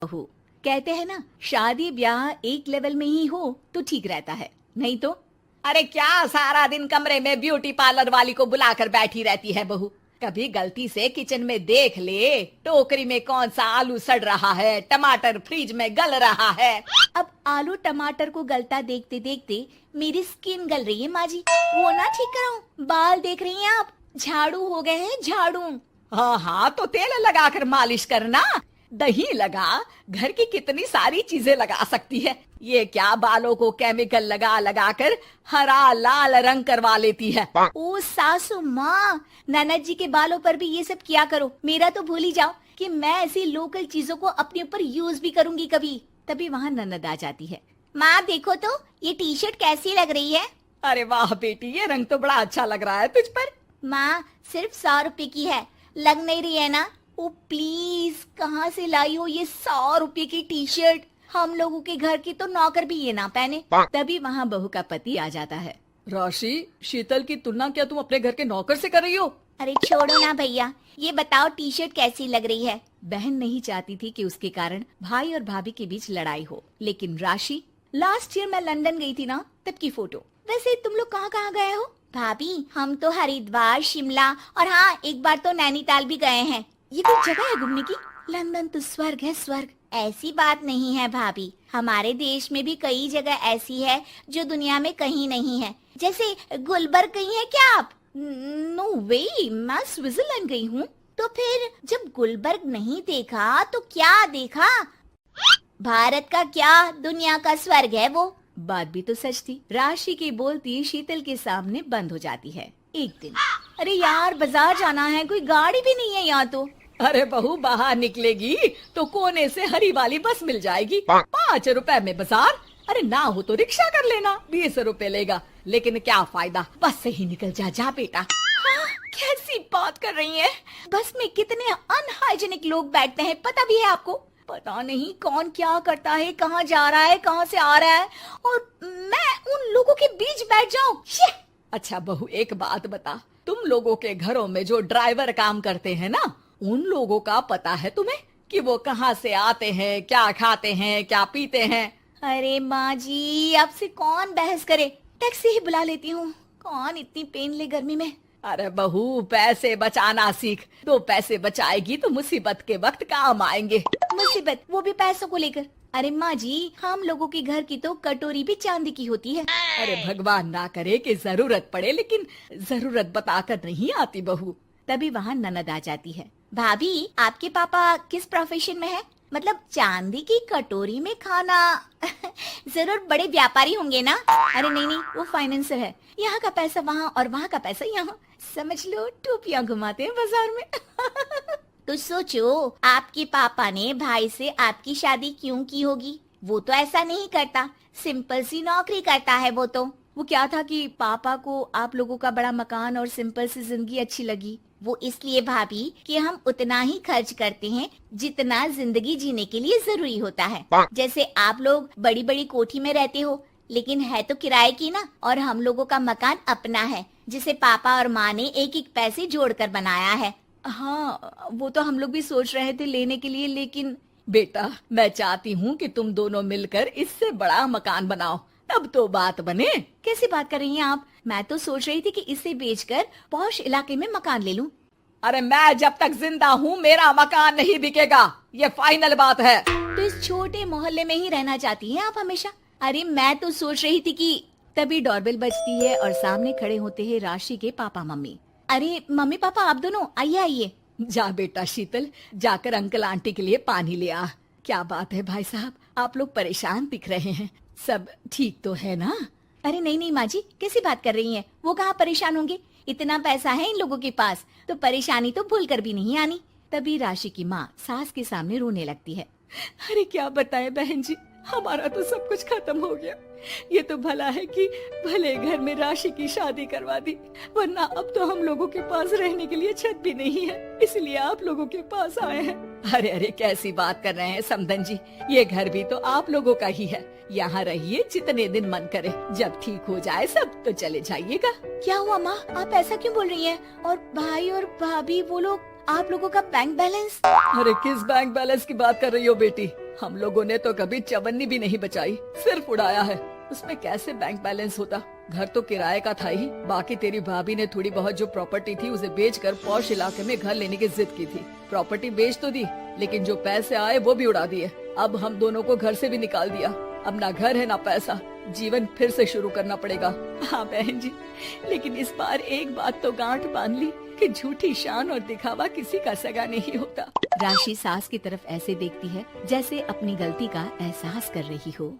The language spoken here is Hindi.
बहू, कहते हैं ना, शादी ब्याह एक लेवल में ही हो तो ठीक रहता है, नहीं तो। अरे क्या सारा दिन कमरे में ब्यूटी पार्लर वाली को बुलाकर बैठी रहती है बहू। कभी गलती से किचन में देख ले टोकरी में कौन सा आलू सड़ रहा है, टमाटर फ्रिज में गल रहा है। अब आलू टमाटर को गलता देखते देखते मेरी स्किन गल रही है माँ जी। वो ना ठीक कराऊं, बाल देख रही हैं आप, झाड़ू हो गए हैं झाड़ू। हाँ हाँ, तो तेल लगाकर मालिश करना, दही लगा, घर की कितनी सारी चीजें लगा सकती है। ये क्या बालों को केमिकल लगा लगा कर हरा लाल रंग करवा लेती है। ओ सासू माँ, ननद जी के बालों पर भी ये सब किया करो। मेरा तो भूल ही जाओ कि मैं ऐसी लोकल चीजों को अपने ऊपर यूज भी करूंगी कभी। तभी वहाँ ननद आ जाती है। माँ देखो तो ये टी शर्ट कैसी लग रही है। अरे वाह बेटी, ये रंग तो बड़ा अच्छा लग रहा है तुझ पर। माँ सिर्फ 100 रुपए की है, लग नहीं रही है ना। ओ प्लीज, कहाँ से लाई हो ये 100 रुपए की टी शर्ट। हम लोगों के घर की तो नौकर भी ये ना पहने। तभी वहाँ बहू का पति आ जाता है। राशि, शीतल की तुलना क्या तुम अपने घर के नौकर से कर रही हो? अरे छोड़ो ना भैया, ये बताओ टी शर्ट कैसी लग रही है। बहन नहीं चाहती थी कि उसके कारण भाई और भाभी के बीच लड़ाई हो, लेकिन राशि, लास्ट ईयर मैं लंदन गई थी ना, तब की फोटो। वैसे तुम लोग कहाँ कहाँ गए हो? भाभी हम तो हरिद्वार, शिमला और हाँ एक बार तो नैनीताल भी गए हैं। ये कोई जगह है घूमने की? लंदन तो स्वर्ग है, स्वर्ग। ऐसी बात नहीं है भाभी, हमारे देश में भी कई जगह ऐसी है जो दुनिया में कहीं नहीं है। जैसे गुलबर्ग गई है क्या आप? नो वे, मैं स्विट्जरलैंड गई हूँ। तो फिर जब गुलबर्ग नहीं देखा तो क्या देखा? भारत का क्या, दुनिया का स्वर्ग है वो। बात भी तो सच थी। राशि की बोलती शीतल के सामने बंद हो जाती है। एक दिन, अरे यार बाजार जाना है, कोई गाड़ी भी नहीं है यहाँ तो। अरे बहू, बाहर निकलेगी तो कोने से हरी वाली बस मिल जाएगी। 5 रुपए में बाजार। अरे ना हो तो रिक्शा कर लेना, 20 रुपए लेगा। लेकिन क्या फायदा, बस से ही निकल जा बेटा। हाँ, कैसी बात कर रही है? बस में कितने अनहाइजीनिक लोग बैठते हैं, पता भी है आपको? पता नहीं कौन क्या करता है, कहाँ जा रहा है, कहाँ से आ रहा है, और मैं उन लोगों के बीच बैठ जाऊं। अच्छा बहू, एक बात बता, तुम लोगों के घरों में जो ड्राइवर काम करते हैं ना, उन लोगों का पता है तुम्हें कि वो कहाँ से आते हैं, क्या खाते हैं, क्या पीते हैं? अरे माँ जी, आपसे कौन बहस करे, टैक्सी ही बुला लेती हूँ। कौन इतनी पेन ले गर्मी में। अरे बहू, पैसे बचाना सीख। 2 पैसे बचाएगी तो मुसीबत के वक्त काम आएंगे। मुसीबत, वो भी पैसों को लेकर? अरे माँ जी, हम लोगों के घर की तो कटोरी भी चांदी की होती है। अरे भगवान ना करे कि जरूरत पड़े, लेकिन जरूरत बताकर नहीं आती बहू। तभी वहाँ ननद आ जाती है। भाभी, आपके पापा किस प्रोफेशन में है? मतलब चांदी की कटोरी में खाना। जरूर बड़े व्यापारी होंगे ना? अरे नहीं नहीं, वो फाइनेंसर है। यहाँ का पैसा वहाँ और वहाँ का पैसा यहाँ, समझ लो टोपियाँ घुमाते हैं बाजार में। तो सोचो, आपके पापा ने भाई से आपकी शादी क्यों की होगी? वो तो ऐसा नहीं करता, सिंपल सी नौकरी करता है वो तो। वो क्या था कि पापा को आप लोगों का बड़ा मकान और सिंपल सी जिंदगी अच्छी लगी। वो इसलिए भाभी कि हम उतना ही खर्च करते हैं जितना जिंदगी जीने के लिए जरूरी होता है। जैसे आप लोग बड़ी बड़ी कोठी में रहते हो, लेकिन है तो किराए की ना, और हम लोगों का मकान अपना है जिसे पापा और माँ ने एक एक पैसे जोड़कर बनाया है। हाँ, वो तो हम लोग भी सोच रहे थे लेने के लिए, लेकिन बेटा मैं चाहती हूँ कि तुम दोनों मिलकर इससे बड़ा मकान बनाओ, तब तो बात बने। कैसी बात कर रही हैं आप? मैं तो सोच रही थी कि इसे बेचकर पॉश इलाके में मकान ले लूं। अरे मैं जब तक जिंदा हूँ मेरा मकान नहीं बिकेगा, ये फाइनल बात है। तो इस छोटे मोहल्ले में ही रहना चाहती हैं आप हमेशा? अरे मैं तो सोच रही थी कि। तभी डोरबेल बजती है और सामने खड़े होते हैं राशि के पापा मम्मी। अरे मम्मी पापा, आप दोनों आइए आइए। जा बेटा शीतल, जाकर अंकल आंटी के लिए पानी ले आ। क्या बात है भाई साहब, आप लोग परेशान दिख रहे हैं, सब ठीक तो है ना? अरे नहीं नहीं माँ जी, कैसी बात कर रही हैं? वो कहाँ परेशान होंगे, इतना पैसा है इन लोगों के पास, तो परेशानी तो भूल कर भी नहीं आनी। तभी राशि की माँ सास के सामने रोने लगती है। अरे क्या बताए बहन जी, हमारा तो सब कुछ खत्म हो गया। ये तो भला है कि भले घर में राशि की शादी करवा दी, वरना अब तो हम लोगों के पास रहने के लिए छत भी नहीं है, इसलिए आप लोगों के पास आए हैं। अरे अरे कैसी बात कर रहे हैं समधन जी, ये घर भी तो आप लोगों का ही है, यहाँ रहिए जितने दिन मन करे, जब ठीक हो जाए सब तो चले जाइएगा। क्या हुआ माँ, आप ऐसा क्यों बोल रही हैं? और भाई और भाभी वो लोग, आप लोगों का बैंक बैलेंस? अरे किस बैंक बैलेंस की बात कर रही हो बेटी? हम लोगों ने तो कभी चवन्नी भी नहीं बचाई, सिर्फ उड़ाया है। उसमें कैसे बैंक बैलेंस होता। घर तो किराए का था ही, बाकी तेरी भाभी ने थोड़ी बहुत जो प्रॉपर्टी थी उसे बेचकर पॉश इलाके में घर लेने की जिद की थी। प्रॉपर्टी बेच तो दी, लेकिन जो पैसे आए वो भी उड़ा दिए। अब हम दोनों को घर से भी निकाल दिया। अब ना घर है ना पैसा, जीवन फिर से शुरू करना पड़ेगा। हाँ बहन जी, लेकिन इस बार एक बात तो गांठ बांध ली कि झूठी शान और दिखावा किसी का सगा नहीं होता। राशि सास की तरफ ऐसे देखती है जैसे अपनी गलती का एहसास कर रही हो।